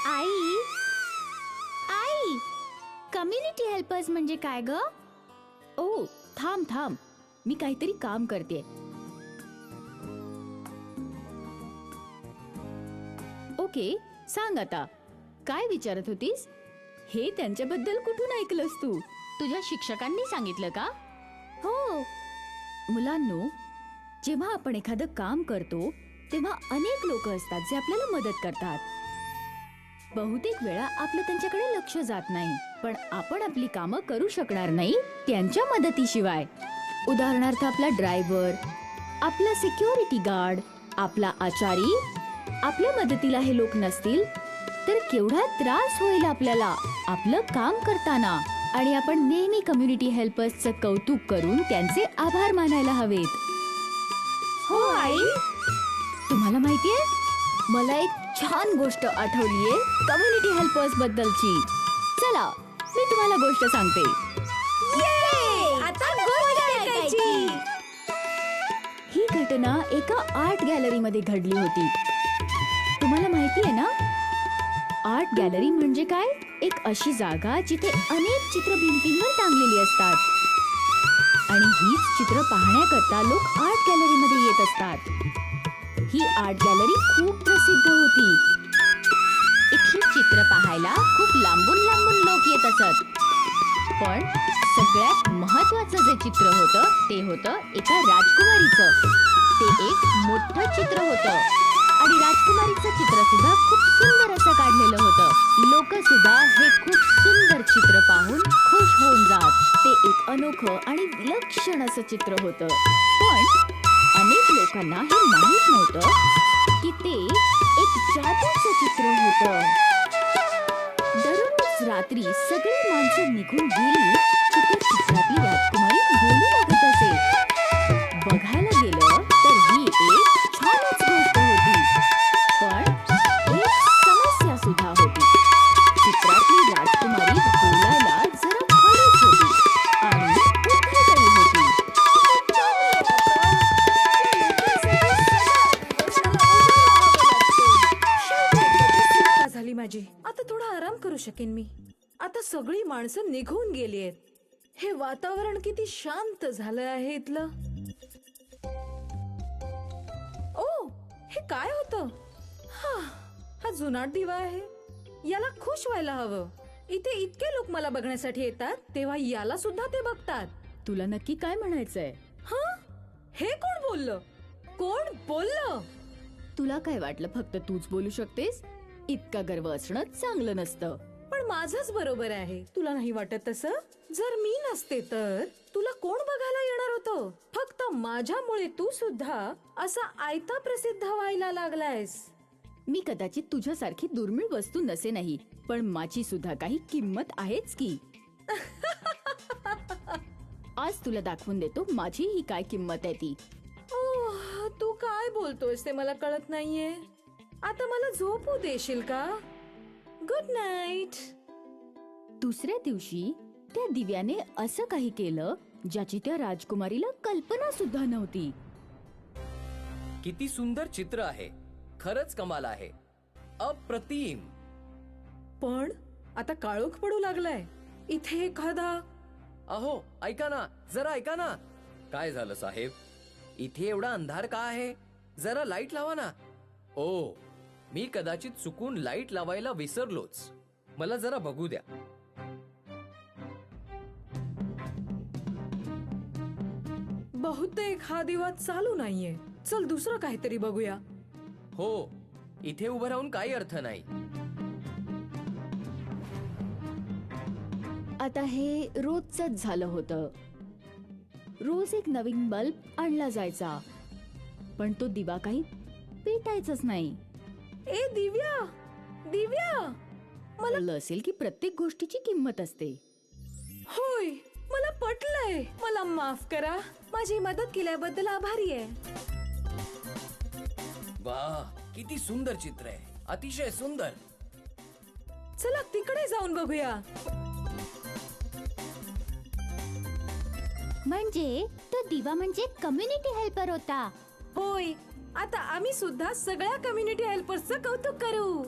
आई आई community helpers म्हणजे काय ग? ओ थांब थांब, मी काहीतरी काम करते. ओके, सांग आता, काय विचारत होतीस? हे त्यांच्याबद्दल कुठून ऐकलंस तू? तुझ्या शिक्षकांनी सांगितलं का? हो मुलांनो, जेव्हा आपण एखादं काम करतो तेव्हा अनेक लोक असतात जे आपल्याला मदत करतात. बहुतेक वेळा आपलं त्यांच्याकडे लक्ष जात नाही, पण आपण आपली कामं करू शकणार नाही त्यांच्या मदतीशिवाय. उदाहरणार्थ आपला ड्रायव्हर, आपला सिक्युरिटी गार्ड, आपला आचारी. आपल्या मदतीला हे लोक नसतील तर केवढा त्रास होईल आपल्याला आपलं काम करताना. आणि आपण नेहमी कम्युनिटी हेल्पर्सचं कौतुक करून त्यांचे आभार मानायला हवेत. हो आई. तुम्हाला माहितीये, मला एक छान गोष्ट आठवलीये कम्युनिटी हेल्पर्स बद्दलची. चला मी तुम्हाला गोष्ट सांगते. आता गोष्ट ऐकायची. ही घटना एका आर्ट गॅलरी मध्ये घडली होती. तुम्हाला माहितीये ना, आर्ट गॅलरी म्हणजे काय? एक अशी जागा जिथे अनेक चित्र भिंतींवर टांगलेली असतात आणि हीच चित्र पाहण्याकरता लोक आर्ट गॅलरी मध्ये येत असतात. ही आर्ट गॅलरी खूप प्रसिद्ध होती. इथली चित्र पाहायला खूप लांबून लांबून लोक येत असत. पण सगळ्यात महत्वाचं जे चित्र होतं ते होतं एका राजकुमारीचं. ते एक मोठं चित्र होतं आणि राजकुमारीचं चित्र सुद्धा खूप सुंदर असं काढलेलं होतं. लोक सुद्धा हे खूप सुंदर चित्र पाहून खुश होऊन जात. ते एक अनोखं आणि विलक्षण असं चित्र होतं. पण अनेक लोकांना हे माहित नव्हतं की ते एक जादूचं चित्र होतं. दररोज रात्री सगळी माणसं निघून गेली की त्या चित्रातली राजकुमारी बोलू लागत असे. बघायला गेलं तर ही एक छानच गोष्ट होती, पण एक समस्या सुद्धा होती. चित्रातली राजकुमारी बोलायला जरा हळूच होती आणि उद्धटही होती. झाली माझी. आता थोडा आराम करू शकेन मी. आता सगळी माणसं निघून गेली आहेत. हे वातावरण किती शांत झालं आहे इथलं. ओ, हे काय होतं? हा जुनाट दिवा आहे. याला खुश व्हायला हवं. इथे इतके लोक मला बघण्यासाठी येतात तेव्हा याला सुद्धा ते बघतात. तुला नक्की काय म्हणायचंय? हे कोण बोललं? कोण बोललं? तुला काय वाटलं फक्त तूच बोलू शकतेस? इतका गर्व असणं चांगलं नसतं. पण माझंच बरोबर आहे. तुला नाही वाटत तसं? जर मी नसते तर तुला कोण बघायला येणार होतं? फक्त माझ्यामुळे तू सुद्धा असा आयता प्रसिद्ध व्हायला लागलायस. मी कदाचित तुझ्यासारखी दुर्मिळ वस्तू नसेनही, पण माझी सुद्धा काही किंमत आहेच की. आज तुला दाखवून देतो माझी ही काय किंमत आहे ती. ओह, तू काय बोलतोयस ते मला कळत नाहीये. आता मला झोपू देशील का? Good night. दुसऱ्या दिवशी त्या दिव्याने असं काही केलं ज्याची त्या राजकुमारीला कल्पना सुद्धा नव्हती. किती सुंदर चित्र आहे. खरंच कमाल आहे. अप्रतिम. पण आता काळोख पडू लागलाय. इथे एखादा. अहो ऐका ना, जरा ऐका ना. काय झालं साहेब? इथे एवढा अंधार का आहे? जरा लाईट लावा ना. ओ, मी कदाचित चुकून लाईट लावायला विसरलोच. मला जरा बघू द्या. बहुतेक हा दिवा चालू नाहीये. चल दुसरं काहीतरी बघूया. हो, इथे उभं राहून काही अर्थ नाही. आता हे रोजच झालं होतं. रोज एक नवीन बल्ब आणला जायचा, पण तो दिवा काही पेटायचाच नाही. ए दिव्या, दिव्या. मला असेल की प्रत्येक गोष्टीची किंमत असते. होय, मला पटलंय. मला माफ करा. माझी मदत केल्याबद्दल आभारी आहे. वाह, किती सुंदर चित्र आहे. अतिशय सुंदर. चला तिकडे जाऊन बघूया. म्हणजे तो दिवा म्हणजे कम्युनिटी हेल्पर होता. होय, आता आम्ही सुद्धा सगळ्या कम्युनिटी हेल्पर्सचं कौतुक करू.